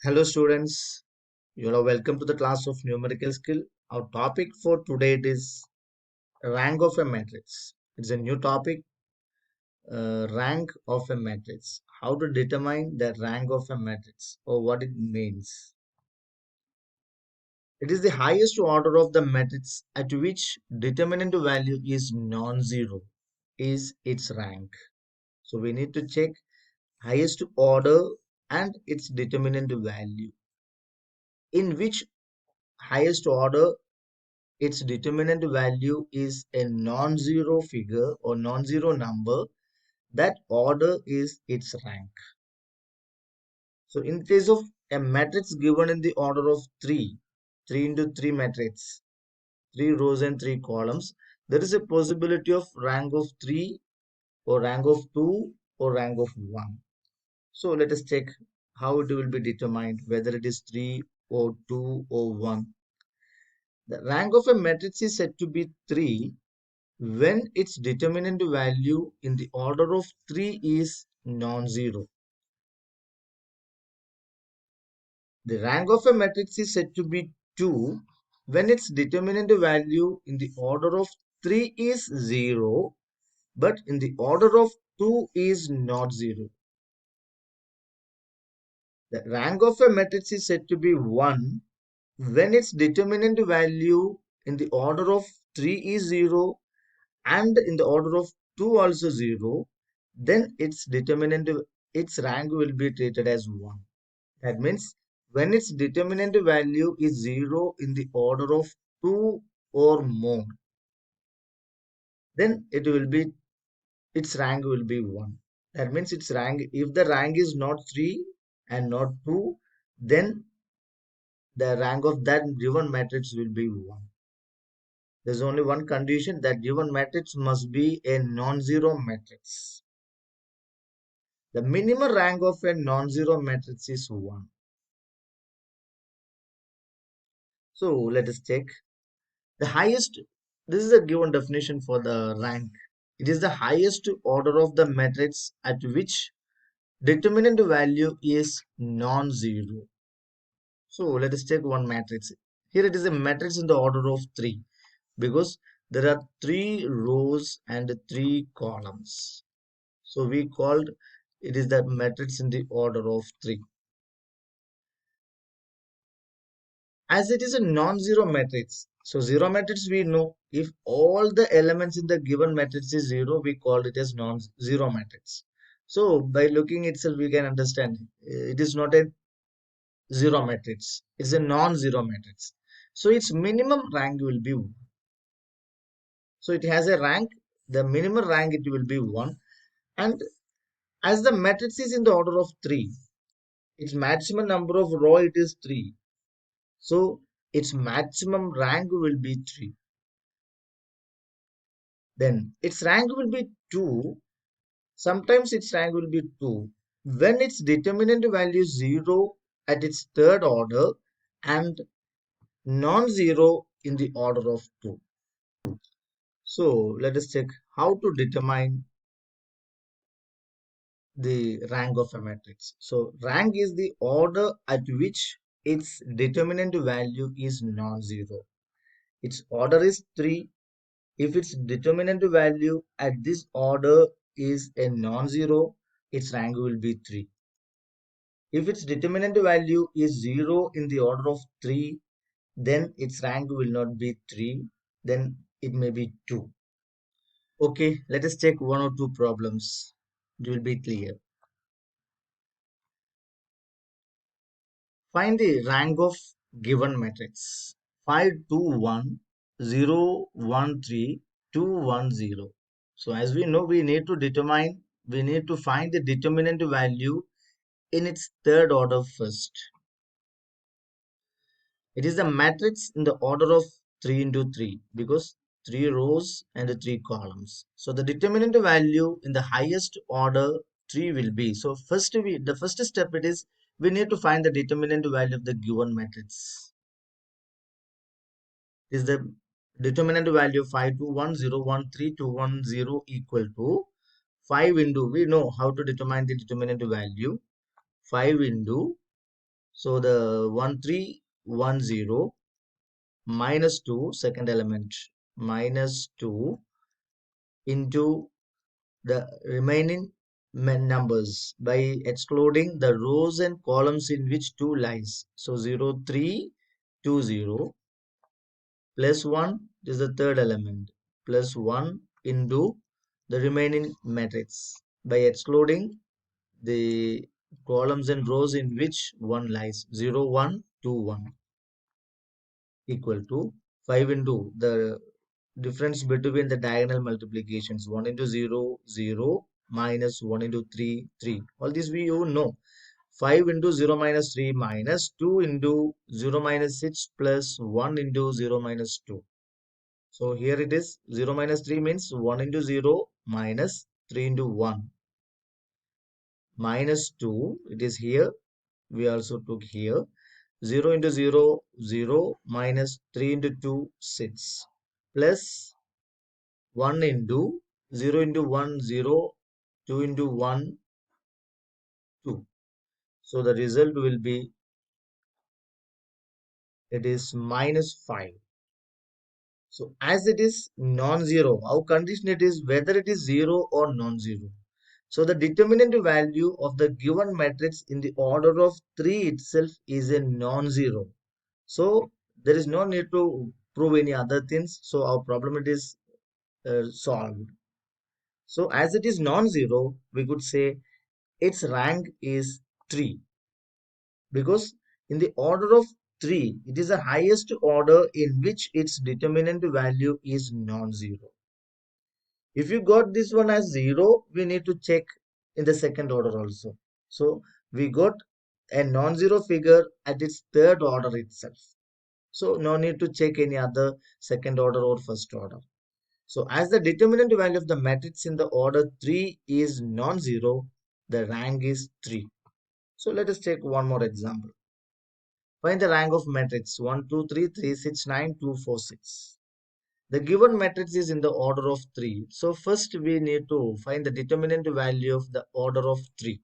Hello students, you are welcome to the class of numerical skill. Our topic for today is rank of a matrix. It's a new topic, rank of a matrix. How to determine the rank of a matrix or what it means. It is the highest order of the matrix at which determinant value is non-zero is its rank. So we need to check highest order and its determinant value. In which highest order its determinant value is a non-zero figure or non-zero number, that order is its rank. So in case of a matrix given in the order of 3 into 3 matrix, 3 rows and 3 columns, there is a possibility of rank of 3 or rank of 2 or rank of 1. So let us check how it will be determined, whether it is 3 or 2 or 1. The rank of a matrix is said to be 3 when its determinant value in the order of 3 is non-zero. The rank of a matrix is said to be 2 when its determinant value in the order of 3 is 0, but in the order of 2 is not 0. The rank of a matrix is said to be 1 when its determinant value in the order of 3 is 0 and in the order of 2 also 0, then its rank will be treated as 1. That means when its determinant value is 0 in the order of 2 or more, then its rank will be 1. That means its rank, if the rank is not 3 and not 2, then the rank of that given matrix will be 1. There's only one condition, that given matrix must be a non-zero matrix. The minimum rank of a non-zero matrix is 1. So let us check. The highest, this is a given definition for the rank. It is the highest order of the matrix at which determinant value is non-zero. So let us take one matrix. Here it is a matrix in the order of 3 because there are 3 rows and 3 columns. So we called it is the matrix in the order of 3. As it is a non-zero matrix, so zero matrix we know, if all the elements in the given matrix is 0, we call it as non-zero matrix. So by looking itself we can understand it is not a zero matrix, it's a non-zero matrix. So its minimum rank will be 1. So it has a rank, the minimum rank it will be 1, and as the matrix is in the order of 3, its maximum number of row it is 3. So its maximum rank will be 3. Then its rank will be 2. Sometimes its rank will be 2 when its determinant value is 0 at its third order and non-zero in the order of 2. So let us check how to determine the rank of a matrix. So rank is the order at which its determinant value is non-zero. Its order is 3. If its determinant value at this order is a non-zero, its rank will be 3. If its determinant value is 0 in the order of 3, then its rank will not be 3, then it may be 2. Okay, let us take one or two problems. It will be clear. Find the rank of given matrix 5 2 1 0 1 3 2 1 0. So as we know, we need to find the determinant value in its third order first. It is the matrix in the order of 3 into 3 because 3 rows and 3 columns. So the determinant value in the highest order 3 will be. So the first step it is we need to find the determinant value of the given matrix. Is the determinant value 5 2 1 0 1 3 2 1 0 equal to 5 into, we know how to determine the determinant value, 5 into So the 1310 minus 2, second element, minus 2 into the remaining numbers by excluding the rows and columns in which 2 lies. So 0320 plus 1 is the third element, plus 1 into the remaining matrix by excluding the columns and rows in which 1 lies. 0121 equal to 5 into the difference between the diagonal multiplications, 1 into 0 0 minus 1 into 3 3. All this we you know. 5 into 0 minus 3 minus 2 into 0 minus 6 plus 1 into 0 minus 2. So here it is 0 minus 3 means 1 into 0 minus 3 into 1 minus 2. It is here. We also took here 0 into 0 0 minus 3 into 2 6 plus 1 into 0 into 1 0, 2 into 1 2. So the result will be, it is minus 5. So as it is non-zero, our condition it is whether it is 0 or non-zero. So the determinant value of the given matrix in the order of 3 itself is a non-zero. So there is no need to prove any other things. So our problem it is solved. So as it is non-zero, we could say its rank is 3, because in the order of 3 it is the highest order in which its determinant value is non-zero. If you got this one as 0, we need to check in the second order also. So we got a non-zero figure at its third order itself. So no need to check any other second order or first order. So as the determinant value of the matrix in the order 3 is non-zero, the rank is 3. So let us take one more example. Find the rank of matrix 1, 2, 3, 3, 6, 9, 2, 4, 6. The given matrix is in the order of 3. So first we need to find the determinant value of the order of 3.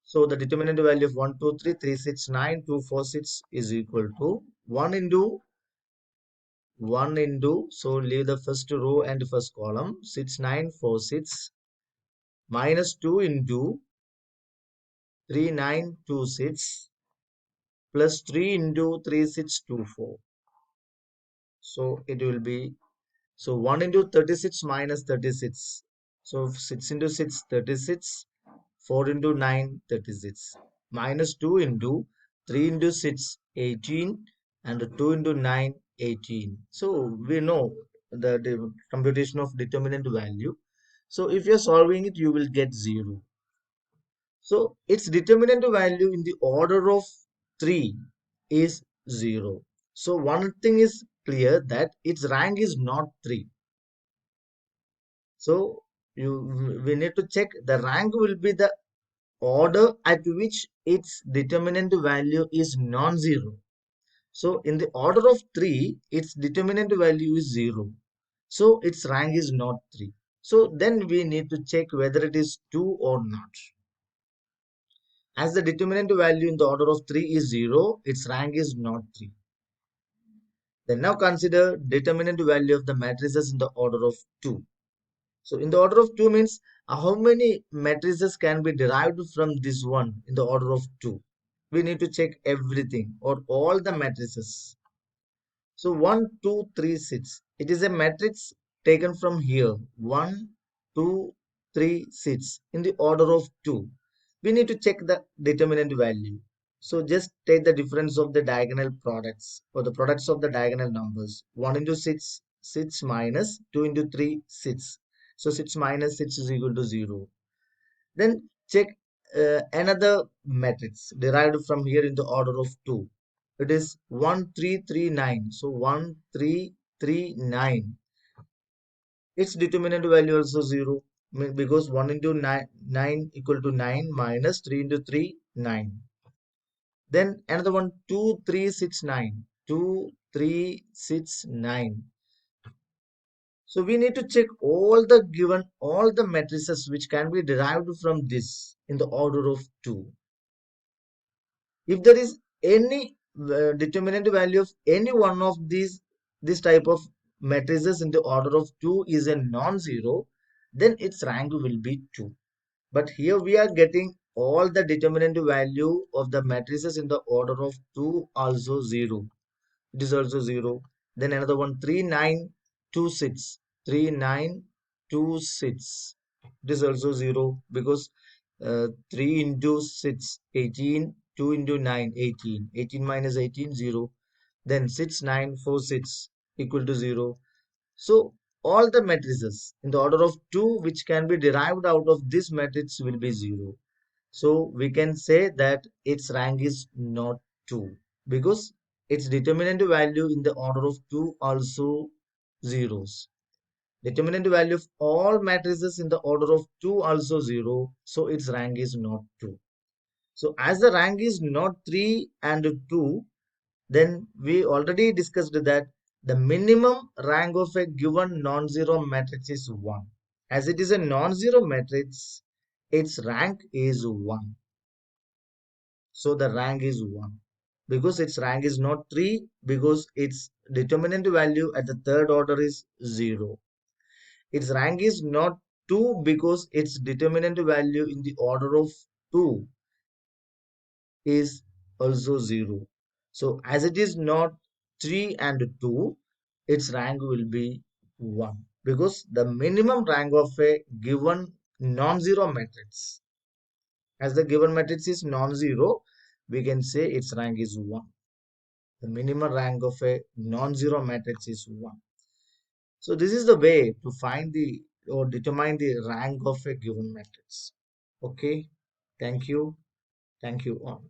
So the determinant value of 1, 2, 3, 3, 6, 9, 2, 4, 6 is equal to 1 into 1 into, so leave the first row and first column, 6, 9, 4, 6 minus 2 into 3, 9, 2, 6 plus 3 into 3, 6, 2, 4. So it will be, so 1 into 36 minus 36. So 6 into 6, 36. 4 into 9, 36. Minus 2 into 3 into 6, 18. And 2 into 9, 18. So we know the computation of determinant value. So if you're solving it, you will get 0. So its determinant value in the order of 3 is 0. So one thing is clear, that its rank is not 3. So we need to check the rank will be the order at which its determinant value is non-zero. So in the order of 3, its determinant value is 0. So its rank is not 3. So then we need to check whether it is 2 or not. As the determinant value in the order of 3 is 0, its rank is not 3. Then now consider determinant value of the matrices in the order of 2. So in the order of 2 means how many matrices can be derived from this one in the order of 2. We need to check everything or all the matrices. So 1, 2, 3, 6. It is a matrix taken from here. 1, 2, 3, 6 in the order of 2. We need to check the determinant value. So just take the difference of the diagonal products or the products of the diagonal numbers. 1 into 6, 6 minus 2 into 3, 6. So 6 minus 6 is equal to 0. Then check another matrix derived from here in the order of 2. It is 1, 3, 3, 9. So 1, 3, 3, 9. Its determinant value also 0, because 1 into 9, 9 equal to 9 minus 3 into 3, 9. Then another one, 2, 3, 6, 9. 2, 3, 6, 9. So we need to check all the matrices which can be derived from this in the order of 2. If there is any determinant value of any one of these this type of matrices in the order of 2 is a non-zero, then its rank will be 2. But here we are getting all the determinant value of the matrices in the order of 2 also 0. It is also 0. Then another one, 3 9 2 6. 3 9 2 6. It is also 0 because 3 into 6 18, 2 into 9 18, 18 minus 18 0. Then 6 9 4 6 equal to 0. So all the matrices in the order of 2 which can be derived out of this matrix will be 0. So we can say that its rank is not 2 because its determinant value in the order of 2 also zeros. Determinant value of all matrices in the order of 2 also 0. So its rank is not 2. So as the rank is not 3 and 2, then we already discussed that the minimum rank of a given non-zero matrix is 1. As it is a non-zero matrix, its rank is 1. So the rank is 1 because its rank is not 3 because its determinant value at the third order is 0. Its rank is not 2 because its determinant value in the order of 2 is also 0. So as it is not 3 and 2, its rank will be 1 because the minimum rank of a given non-zero matrix, as the given matrix is non-zero, we can say its rank is 1. The minimum rank of a non-zero matrix is 1. So this is the way to find the or determine the rank of a given matrix. Okay, thank you. Thank you all.